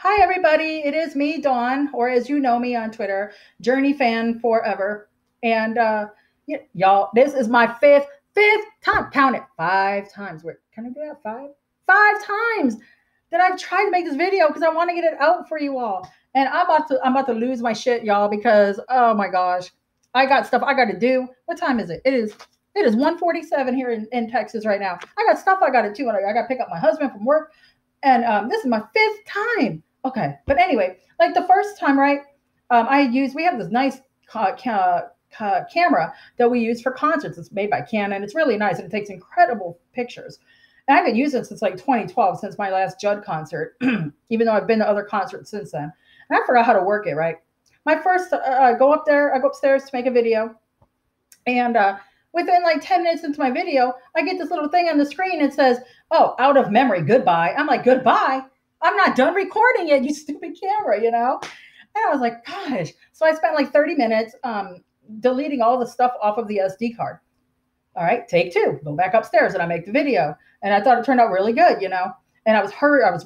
Hi, everybody. It is me, Dawn, or as you know me on Twitter, Journey Fan Forever. And y'all, this is my fifth time. Count it 5 times. Wait, can I do that? Five times that I've tried to make this video because I want to get it out for you all. And I'm about to lose my shit, y'all, because oh my gosh, I got stuff I got to do. What time is it? It is 1:47 here in Texas right now. I got stuff I got to do. I got to pick up my husband from work, and this is my fifth time. Okay, but anyway, like the first time, right? We have this nice camera that we use for concerts. It's made by Canon. It's really nice and it takes incredible pictures. And I've been using it since like 2012, since my last Judd concert, even though I've been to other concerts since then. And I forgot how to work it, right? My first, I go upstairs to make a video, and within like 10 minutes into my video, I get this little thing on the screen. It says, "Oh, out of memory, goodbye." I'm like, "Goodbye? I'm not done recording it, you stupid camera, you know?" And I was like, gosh. So I spent like 30 minutes deleting all the stuff off of the SD card. All right, take two, go back upstairs and I make the video. And I thought it turned out really good, you know? And I was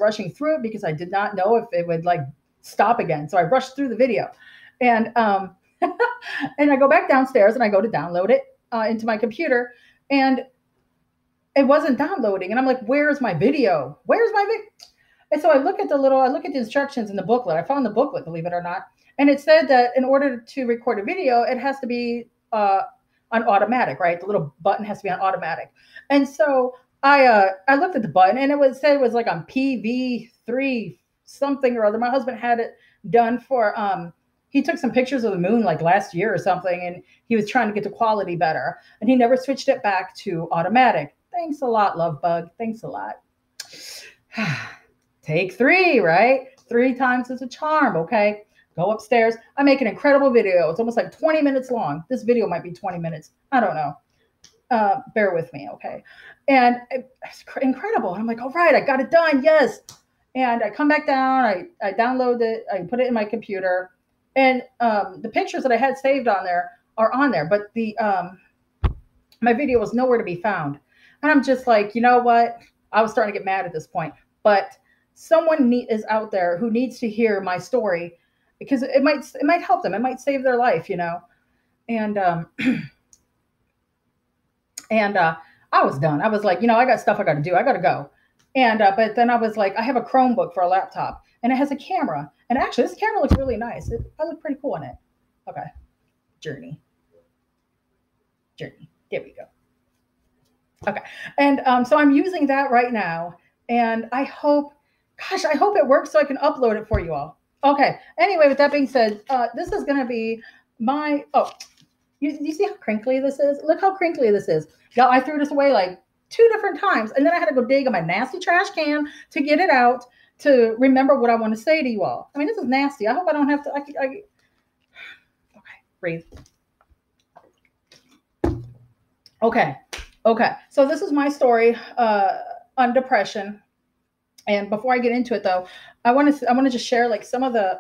rushing through it because I did not know if it would like stop again. So I rushed through the video. And and I go back downstairs and I go to download it into my computer, and it wasn't downloading. And I'm like, where's my video? Where's my video? And so I look at the instructions in the booklet. I found the booklet, believe it or not. And it said that in order to record a video, it has to be on automatic, right? The little button has to be on automatic. And so I looked at the button, and it was like on PV3 something or other. My husband had it done for he took some pictures of the moon like last year or something, and he was trying to get the quality better, and he never switched it back to automatic. Thanks a lot, love bug. Thanks a lot. Take three, right? 3 times is a charm, okay? Go upstairs. I make an incredible video. It's almost like 20 minutes long. This video might be 20 minutes. I don't know. Bear with me, okay? And it's incredible. I'm like, all right, I got it done. Yes. And I come back down. I download it. I put it in my computer. And the pictures that I had saved on there are on there. But my video was nowhere to be found. And I'm just like, you know what? I was starting to get mad at this point. But someone is out there who needs to hear my story, because it might help them. It might save their life, you know. And and I was done. I was like, you know, I got stuff I got to do. I got to go. And but then I was like, I have a Chromebook for a laptop, and it has a camera. And actually, this camera looks really nice. I look pretty cool in it. Okay, journey. There we go. Okay, and so I'm using that right now, and I hope it works so I can upload it for you all. Okay. Anyway, with that being said, this is going to be my. Oh, you see how crinkly this is? Look how crinkly this is. Y'all, I threw this away like 2 different times, and then I had to go dig in my nasty trash can to get it out to remember what I want to say to you all. I mean, this is nasty. I hope I don't have to. Okay, breathe. Okay. So this is my story on depression. And before I get into it, though, I want to just share like some of the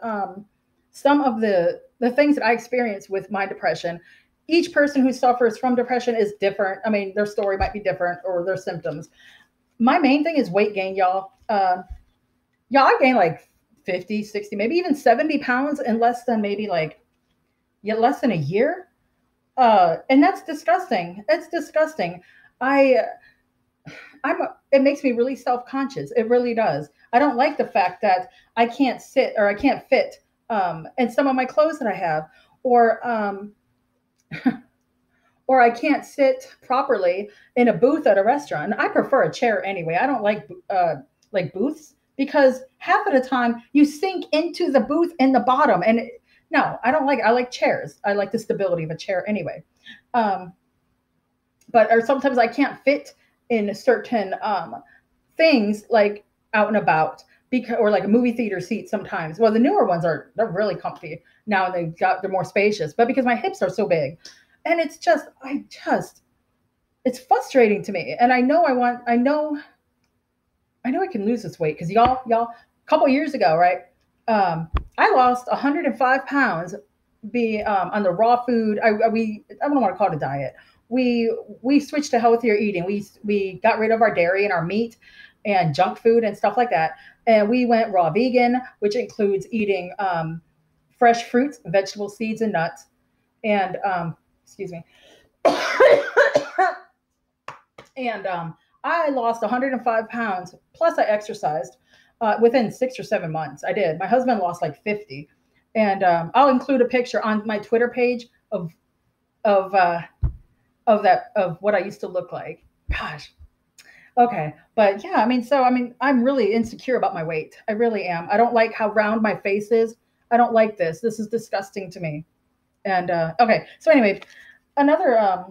things that I experienced with my depression. Each person who suffers from depression is different. I mean, their story might be different, or their symptoms. My main thing is weight gain, y'all. Y'all, I gained like 50, 60, maybe even 70 pounds in less than less than a year. And that's disgusting. It's disgusting. It makes me really self-conscious. It really does. I don't like the fact that I can't sit, or I can't fit in some of my clothes that I have, or or I can't sit properly in a booth at a restaurant. I prefer a chair anyway. I don't like booths, because half of the time you sink into the booth in the bottom, and no, I like chairs. I like the stability of a chair anyway. Or sometimes I can't fit in certain things, like out and about, or like a movie theater seat sometimes. Well, the newer ones they're really comfy now, and they're more spacious, but because my hips are so big, and it's frustrating to me. And I know I can lose this weight, because y'all, a couple years ago, right? I lost 105 pounds on the raw food. I don't want to call it a diet. We switched to healthier eating. We got rid of our dairy and our meat, and junk food and stuff like that. And we went raw vegan, which includes eating fresh fruits, vegetables, seeds, and nuts. And excuse me. And I lost 105 pounds. Plus, I exercised within 6 or 7 months. I did. My husband lost like 50. And I'll include a picture on my Twitter page of of what I used to look like. Gosh. Okay. But yeah, I mean, so I mean, I'm really insecure about my weight. I really am. I don't like how round my face is. I don't like this. This is disgusting to me. And okay. So anyway, another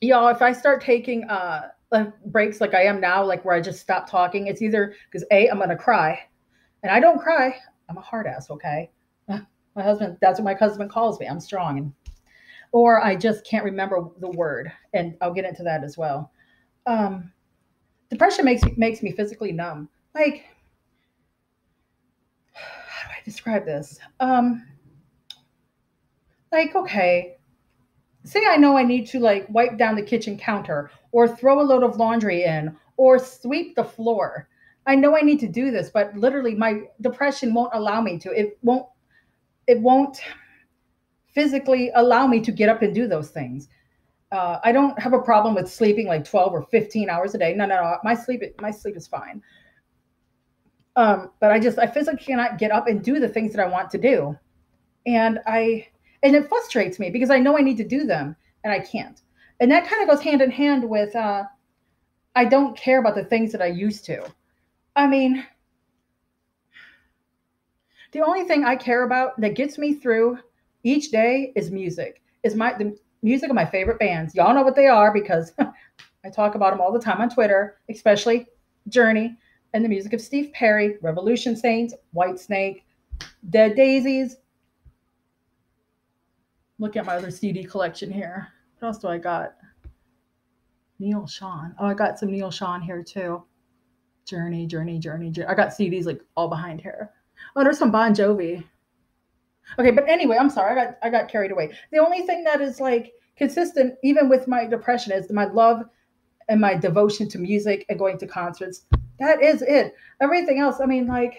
y'all, if I start taking like breaks like I am now, like where I just stop talking, it's either because I'm gonna cry, and I don't cry. I'm a hard ass, okay? My husband, that's what my husband calls me. I'm strong, and or I just can't remember the word, and I'll get into that as well. Um, Depression makes me physically numb. Like, how do I describe this? Like, okay, say I know I need to like wipe down the kitchen counter or throw a load of laundry in or sweep the floor. I know I need to do this, but literally my depression won't allow me to. It won't physically allow me to get up and do those things. I don't have a problem with sleeping like 12 or 15 hours a day. No, no, no. My sleep is fine. But I physically cannot get up and do the things that I want to do. And it frustrates me because I know I need to do them and I can't. And that kind of goes hand in hand with I don't care about the things that I used to. I mean, the only thing I care about that gets me through each day is music. Is the music of my favorite bands. Y'all know what they are because I talk about them all the time on Twitter, especially Journey and the music of Steve Perry, Revolution Saints, Whitesnake, Dead Daisies. Look at my other CD collection here. What else do I got? Neil Sean. Oh, I got some Neil Sean here too. Journey, Journey, Journey, Journey. I got CDs like all behind here. Oh, there's some Bon Jovi. Okay, but anyway, I'm sorry. I got carried away. The only thing that is like consistent, even with my depression, is my love and my devotion to music and going to concerts. That is it. Everything else, I mean, like,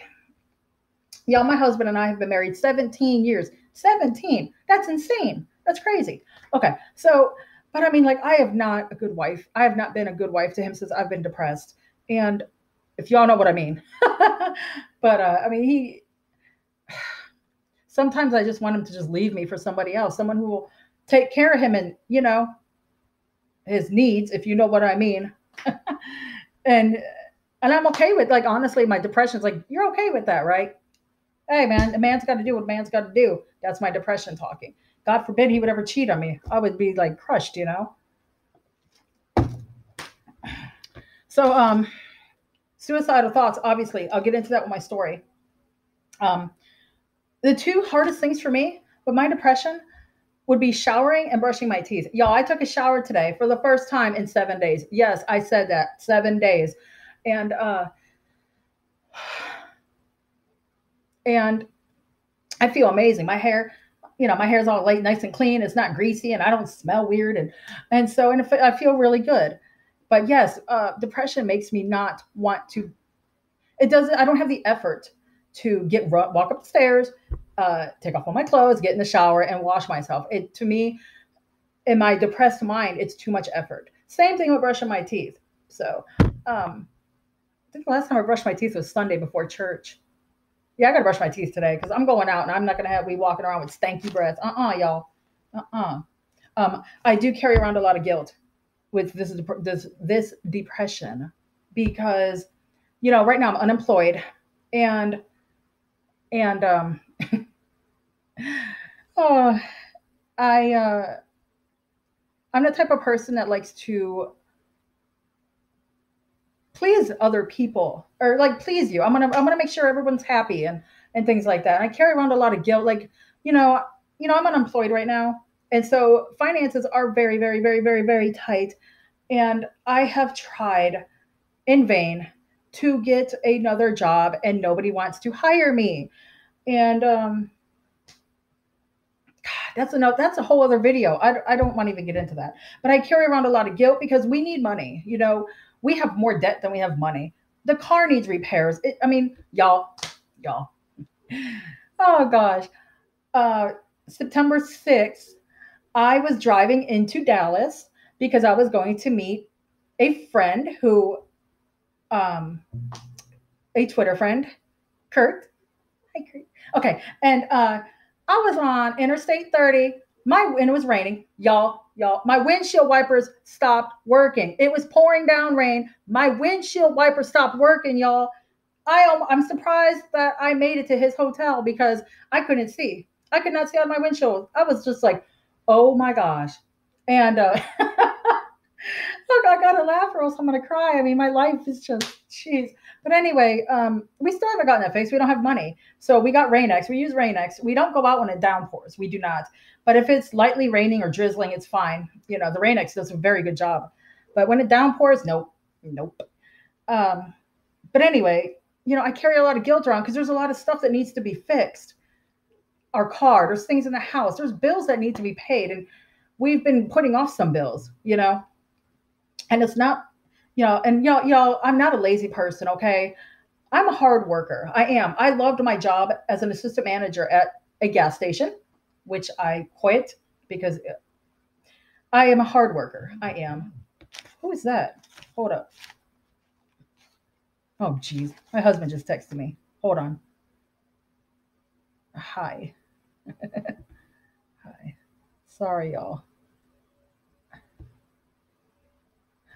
yeah, my husband and I have been married 17 years. 17. That's insane. That's crazy. Okay, so, but I mean, like, I have not a good wife. I have not been a good wife to him since I've been depressed. And if y'all know what I mean. But I mean, sometimes I just want him to just leave me for somebody else, someone who will take care of him and, his needs, if you know what I mean. and and I'm okay with, like, honestly, my depression's like, you're okay with that, right? Hey man, a man's got to do what a man's got to do. That's my depression talking. God forbid he would ever cheat on me. I would be like crushed. So suicidal thoughts, obviously, I'll get into that with my story. The two hardest things for me with my depression would be showering and brushing my teeth. Y'all, I took a shower today for the first time in 7 days. Yes, I said that, 7 days. And I feel amazing. My hair's all light, nice and clean. It's not greasy, and I don't smell weird. And I feel really good. But yes, depression makes me not want to. It doesn't. I don't have the effort to walk up the stairs, take off all my clothes, get in the shower, and wash myself. It to me, in my depressed mind, it's too much effort. Same thing with brushing my teeth. So, I think the last time I brushed my teeth was Sunday before church. Yeah, I gotta brush my teeth today because I'm going out and I'm not gonna have me walking around with stanky breath. Y'all. I do carry around a lot of guilt with this depression because, right now I'm unemployed and oh, I'm the type of person that likes to please other people or like please you. I'm gonna make sure everyone's happy and things like that. And I carry around a lot of guilt, like I'm unemployed right now, and so finances are very, very, very, very, very tight. And I have tried in vain to get another job, and nobody wants to hire me. And that's a whole other video. I don't want to even get into that. But I carry around a lot of guilt because we need money. We have more debt than we have money. The car needs repairs. I mean, y'all. Oh gosh. Uh, September 6th, I was driving into Dallas because I was going to meet a friend who, um, a Twitter friend, Kurt. Hi, Kurt. Okay, and I was on Interstate 30. And it was raining, y'all. My windshield wipers stopped working. It was pouring down rain. My windshield wipers stopped working, y'all. I'm surprised that I made it to his hotel because I couldn't see. I could not see out of my windshield. I was just like, oh my gosh. And look, I gotta laugh or else I'm gonna cry. I mean, my life is just, jeez. But anyway, we still haven't gotten that fixed. We don't have money. So we got Rain-X. We use Rain-X. We don't go out when it downpours. We do not. But if it's lightly raining or drizzling, it's fine. You know, the Rain-X does a very good job. But when it downpours, nope. But anyway, I carry a lot of guilt around because there's a lot of stuff that needs to be fixed. Our car, there's things in the house, there's bills that need to be paid. And we've been putting off some bills, and it's not, and y'all, I'm not a lazy person, okay? I'm a hard worker. I am. I loved my job as an assistant manager at a gas station, which I quit because I am a hard worker. I am. Who is that? Hold up. Oh, geez. My husband just texted me. Hold on. Hi. Hi. Sorry, y'all.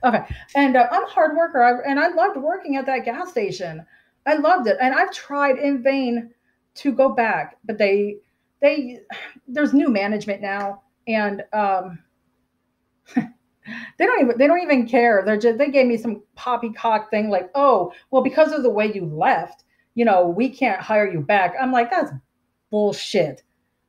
Okay. And I'm a hard worker. And I loved working at that gas station. I loved it. And I've tried in vain to go back, but there's new management now. And they don't even care. They gave me some poppycock thing like, oh, well, because of the way you left, we can't hire you back. I'm like, that's bullshit.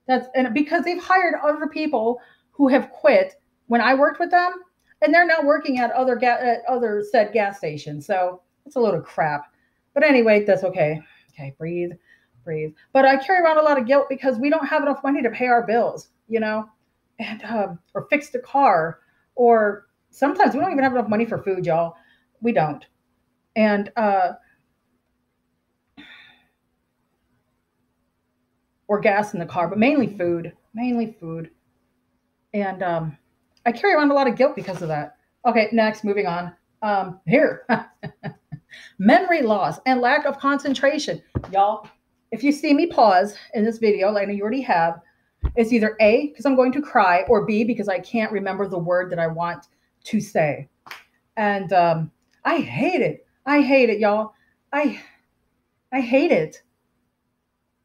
And because they've hired other people who have quit when I worked with them, and they're now working at other said gas stations. So it's a load of crap. But anyway, that's okay. Okay, breathe. But I carry around a lot of guilt because we don't have enough money to pay our bills, and or fix the car, or sometimes we don't even have enough money for food, y'all. We don't. And or gas in the car, but mainly food. And I carry around a lot of guilt because of that. Okay, next, moving on. Here, memory loss and lack of concentration. Y'all, if you see me pause in this video, like I know you already have, it's either A, because I'm going to cry, or B, because I can't remember the word that I want to say. And I hate it. Y'all. I hate it.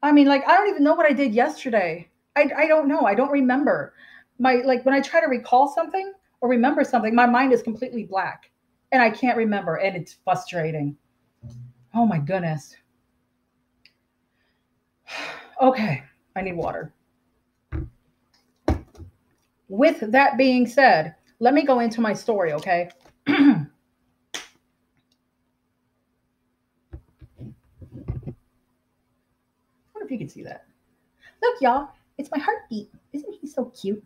I mean, like, I don't even know what I did yesterday. I don't know. I don't remember. When I try to recall something or remember something, my mind is completely black and I can't remember, and it's frustrating. Oh my goodness. Okay, I need water. With that being said, let me go into my story, okay? I wonder if you can see that. Look, y'all, it's my heartbeat. Isn't he so cute?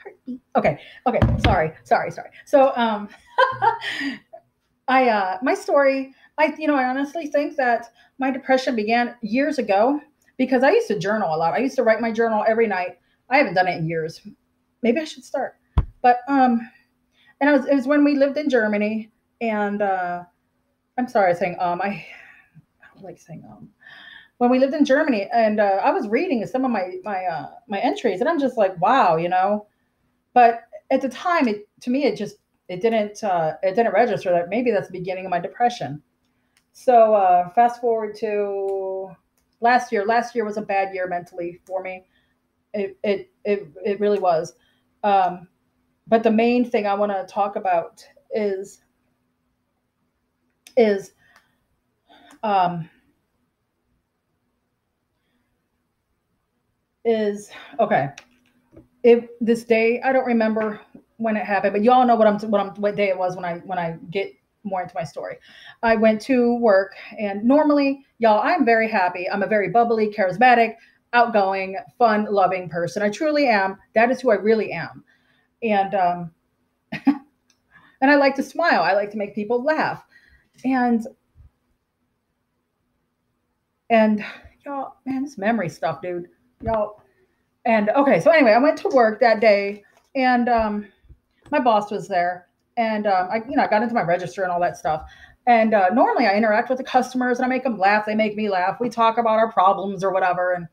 Heartbeat. Okay. Sorry. So, my story, I honestly think that my depression began years ago because I used to journal a lot. I used to write my journal every night. I haven't done it in years. Maybe I should start. But, and it was when we lived in Germany, and, I'm sorry, I saying, I don't like saying, when we lived in Germany, and I was reading some of my entries, and I'm just like, wow, But at the time, it didn't register that maybe that's the beginning of my depression. So fast forward to last year. Last year was a bad year mentally for me. It really was. But the main thing I want to talk about is um, okay. If this day, I don't remember when it happened, but y'all know what day it was when I get more into my story. I went to work, and normally, y'all, I'm very happy. I'm a very bubbly, charismatic, outgoing, fun, loving person. I truly am. That is who I really am. And And I like to smile. I like to make people laugh. And y'all, man, this memory stuff, dude. Y'all. And okay, so anyway, I went to work that day, and my boss was there, and I got into my register and all that stuff. And normally I interact with the customers and I make them laugh. They make me laugh. We talk about our problems or whatever.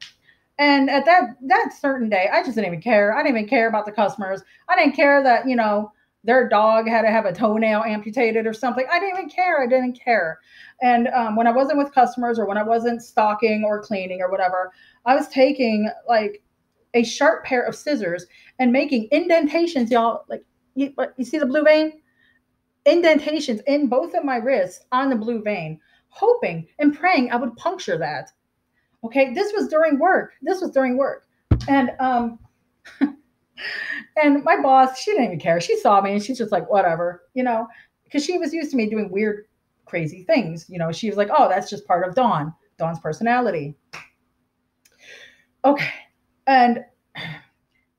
And at that certain day, I just didn't even care. I didn't even care about the customers. I didn't care that their dog had to have a toenail amputated or something. I didn't even care. I didn't care. And when I wasn't with customers or when I wasn't stocking or cleaning or whatever, I was taking like a sharp pair of scissors and making indentations, y'all. Like you see the blue vein? Indentations in both of my wrists on the blue vein, hoping and praying I would puncture that. Okay, this was during work. And and my boss, she didn't even care. She saw me and she's just like, whatever, because she was used to me doing weird, crazy things. She was like, oh, that's just part of Dawn's personality. Okay, and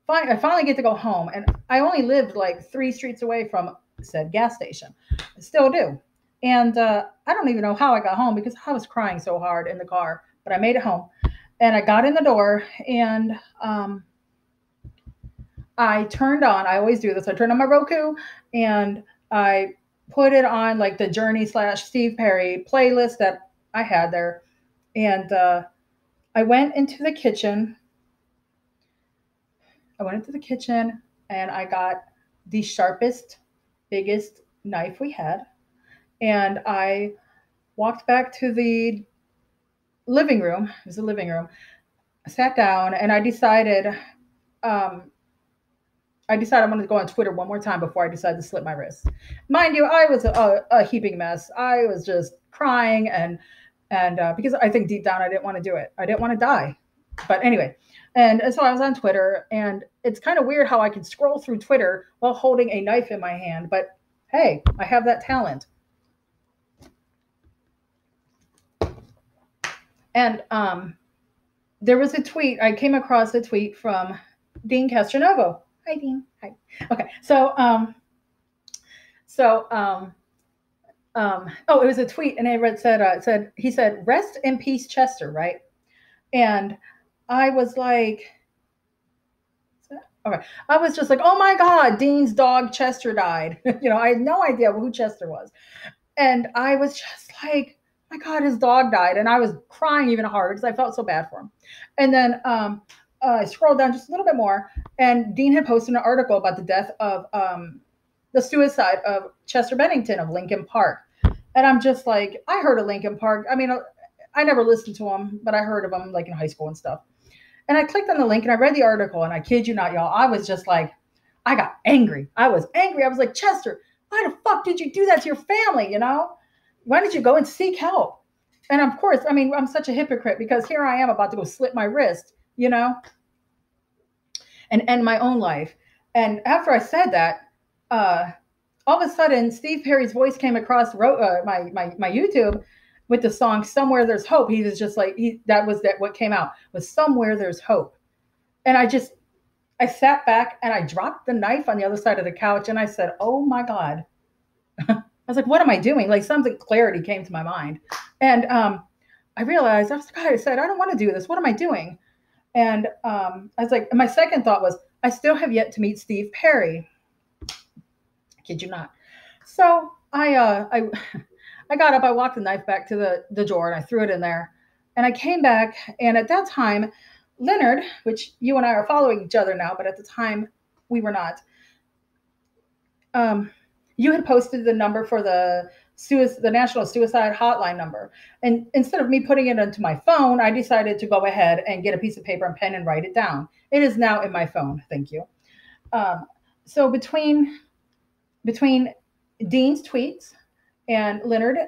I finally get to go home, and I only lived like 3 streets away from said gas station. I still do. And I don't even know how I got home because I was crying so hard in the car, but I made it home. And I got in the door, and I turned on, I always do this, I turned on my Roku, and I put it on like the Journey / Steve Perry playlist that I had there. And I went into the kitchen. And I got the sharpest, biggest knife we had. And I walked back to the living room. It was a living room. I sat down and I decided I'm going to go on Twitter one more time before I decide to slit my wrist. Mind you, I was a heaping mess. I was just crying and because I think deep down I didn't want to do it. I didn't want to die. But anyway, and so I was on Twitter, and it's kind of weird how I can scroll through Twitter while holding a knife in my hand. But hey, I have that talent. And there was a tweet. I came across a tweet from Dean Castronovo. Hi, Dean. Hi. Okay. It was a tweet, and it said, "Rest in peace, Chester," right? And I was like, okay. I was just like, oh my God, Dean's dog Chester died. I had no idea who Chester was. And I was just like, my God, his dog died. And I was crying even harder because I felt so bad for him. And then I scrolled down just a little bit more, and Dean had posted an article about the death of the suicide of Chester Bennington of Linkin Park. And I'm just like, I heard of Linkin Park. I mean, I never listened to him, but I heard of him like in high school and stuff. And I clicked on the link and I read the article, and I kid you not, y'all, I was just like, I got angry. I was angry. I was like, Chester, why the fuck did you do that to your family? Why did you go and seek help? And of course, I mean, I'm such a hypocrite because here I am about to go slit my wrist, and end my own life. And after I said that, all of a sudden, Steve Perry's voice came across my YouTube with the song "Somewhere There's Hope." He was just like, what came out was "Somewhere There's Hope," and I sat back and I dropped the knife on the other side of the couch, and I said, "Oh my God." I was like, what am I doing? Like clarity came to my mind. And I realized, I said, I don't want to do this. What am I doing? And I was like, my second thought was, I still have yet to meet Steve Perry. I kid you not. So I got up, I walked the knife back to the drawer, and I threw it in there. And I came back, and at that time, Leonard, which you and I are following each other now, but at the time we were not. You had posted the number for the National Suicide Hotline number. And instead of me putting it into my phone, I decided to go ahead and get a piece of paper and pen and write it down. It is now in my phone. Thank you. So between Dean's tweets and Leonard,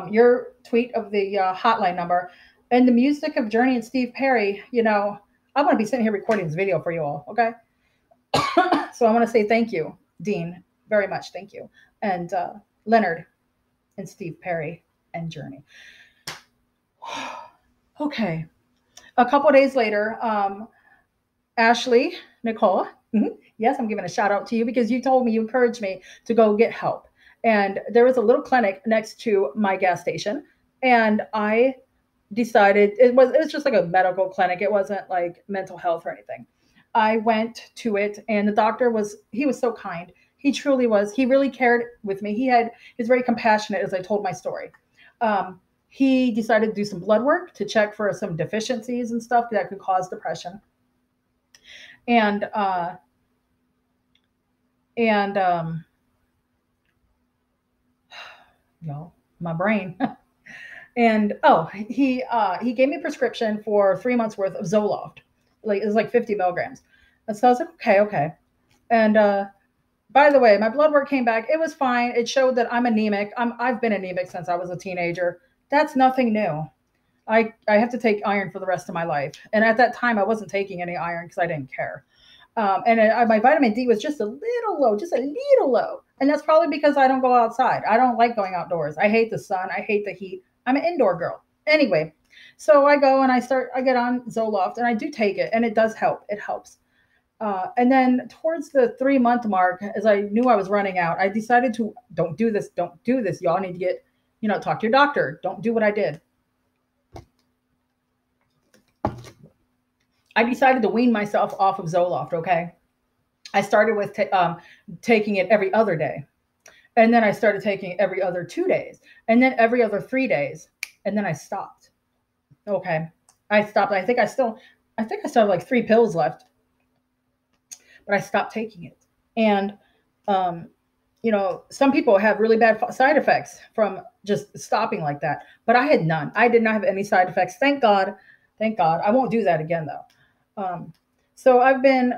your tweet of the hotline number, and the music of Journey and Steve Perry, I want to be sitting here recording this video for you all. Okay. So I want to say thank you, Dean, very much. Thank you. And Leonard and Steve Perry and Journey. Okay. A couple of days later, Ashley Nicole Mhm. Yes, I'm giving a shout out to you because you told me, you encouraged me to go get help. And there was a little clinic next to my gas station. And I decided it was just like a medical clinic. It wasn't like mental health or anything. I went to it and the doctor was so kind. He truly was. He really cared with me. He was very compassionate as I told my story. Um, he decided to do some blood work to check for some deficiencies and stuff that could cause depression. And and y'all, my brain. And he gave me a prescription for 3 months worth of Zoloft. Like it was like 50 milligrams. And so I was like, okay, okay. And by the way, my blood work came back. It was fine. It showed that I'm anemic. I've been anemic since I was a teenager. That's nothing new. I have to take iron for the rest of my life. And at that time, I wasn't taking any iron because I didn't care. My vitamin D was just a little low, just a little low. And that's probably because I don't go outside. I don't like going outdoors. I hate the sun. I hate the heat. I'm an indoor girl. Anyway, so I go and I get on Zoloft and I do take it and it does help. It helps. And then towards the 3 month mark, as I knew I was running out, I decided to don't do this. Don't do this. Y'all need to get, talk to your doctor. Don't do what I did. I decided to wean myself off of Zoloft. Okay. I started with taking it every other day. And then I started taking it every other 2 days. And then every other 3 days. And then I stopped. Okay. I stopped. I think I still have like 3 pills left, but I stopped taking it. And, um, some people have really bad side effects from just stopping like that, but I had none. I did not have any side effects. Thank God. Thank God. I won't do that again though. So I've been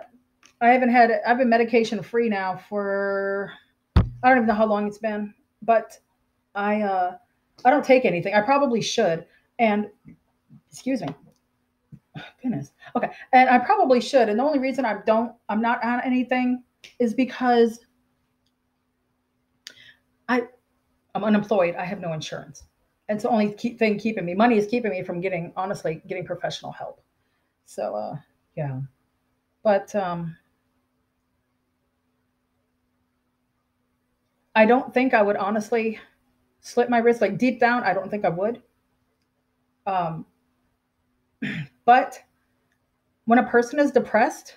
medication free now for, I don't even know how long it's been, but I don't take anything. I probably should. And excuse me. Goodness. Okay. And I probably should. And the only reason I'm not on anything is because I I'm unemployed. I have no insurance. And it's the only thing keeping me. Money is keeping me from getting professional help. So, yeah. But I don't think I would honestly slit my wrist like deep down. I don't think I would. Um, but when a person is depressed,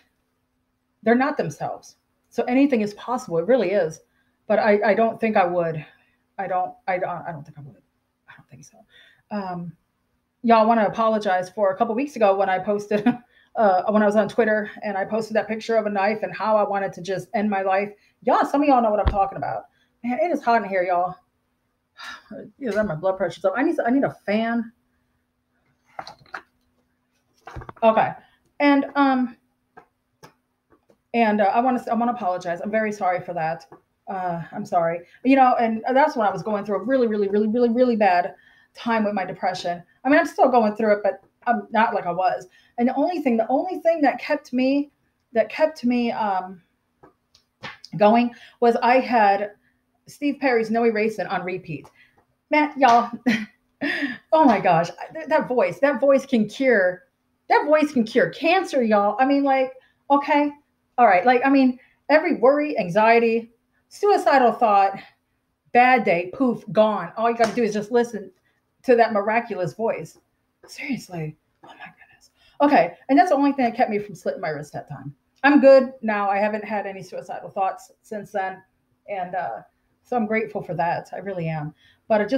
they're not themselves. So anything is possible. It really is. But I don't think I would. I don't think I would. I don't think so. Um, y'all want to apologize for a couple weeks ago when I posted when I was on Twitter and I posted that picture of a knife and how I wanted to just end my life. Y'all, some of y'all know what I'm talking about. Man, it is hot in here, y'all. My blood pressure's up. I need a fan. Okay, and I want to apologize. I'm very sorry for that. I'm sorry. And that's when I was going through a really, really, really, really, really bad time with my depression. I mean, I'm still going through it, but I'm not like I was. And the only thing that kept me going was I had Steve Perry's No Erasing on repeat. Man, y'all, oh my gosh, that voice can cure, cancer, y'all. I mean, like, okay, all right, like, I mean, every worry, anxiety, suicidal thought, bad day, poof, gone. All you got to do is just listen to that miraculous voice. Seriously, oh my goodness. Okay, and that's the only thing that kept me from slitting my wrist that time. I'm good now. I haven't had any suicidal thoughts since then, and so I'm grateful for that. I really am. But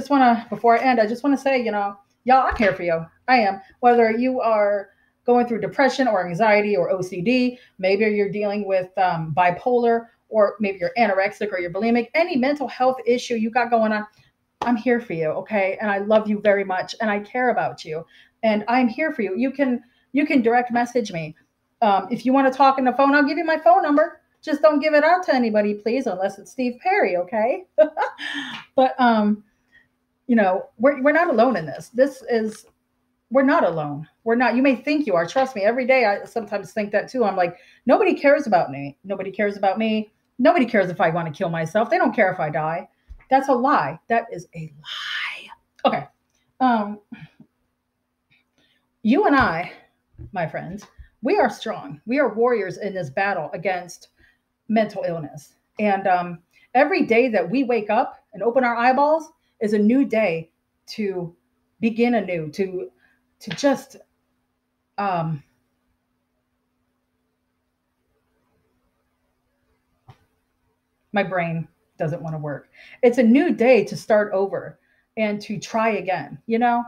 before I end, I just want to say, y'all, I'm here for you. I am. Whether you are going through depression or anxiety or OCD, maybe you're dealing with bipolar, or maybe you're anorexic or you're bulimic, any mental health issue you got going on, I'm here for you. Okay. And I love you very much. And I care about you. And I'm here for you. You can direct message me. If you want to talk on the phone, I'll give you my phone number. Just don't give it out to anybody, please, unless it's Steve Perry, okay? But we're not alone in this. We're not alone. We're not. You may think you are. Trust me. Every day, I sometimes think that too. I'm like, nobody cares about me. Nobody cares about me. Nobody cares if I want to kill myself. They don't care if I die. That's a lie. That is a lie. Okay. You and I, my friends, We are strong. We are warriors in this battle against mental illness. And every day that we wake up and open our eyeballs is a new day to begin anew, to just um, my brain doesn't want to work. It's a new day to start over and to try again, you know?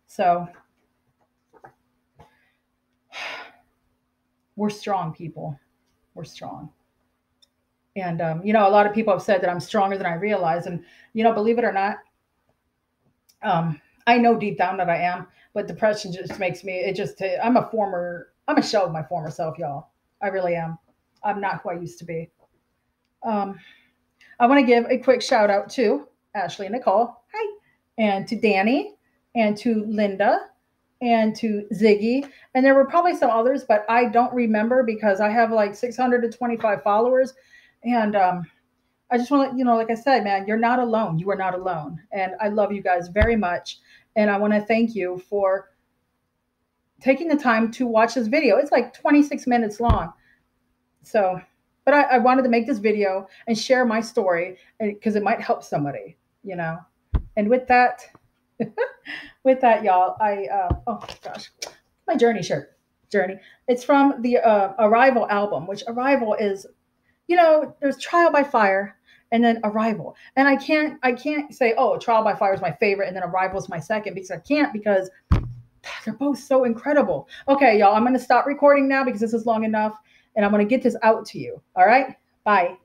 So we're strong people. We're strong. And, a lot of people have said that I'm stronger than I realize. And, believe it or not, I know deep down that I am, but depression just makes me, I'm a shell of my former self, y'all. I really am. I'm not who I used to be. Um, I want to give a quick shout out to Ashley and Nicole. Hi. And to Danny and to Linda and to Ziggy. And there were probably some others, but I don't remember because I have like 625 followers. And I just want to, like I said, man, you're not alone. You are not alone. And I love you guys very much. And I want to thank you for taking the time to watch this video. It's like 26 minutes long. So, but I wanted to make this video and share my story because it might help somebody, And with that, y'all, oh gosh, my Journey shirt. Journey. It's from the Arrival album, which Arrival is, there's Trial by Fire and then Arrival. And I can't say, oh, Trial by Fire is my favorite and then Arrival is my second, because I can't, because they're both so incredible. Okay, y'all, I'm going to stop recording now because this is long enough, and I'm going to get this out to you. All right? Bye.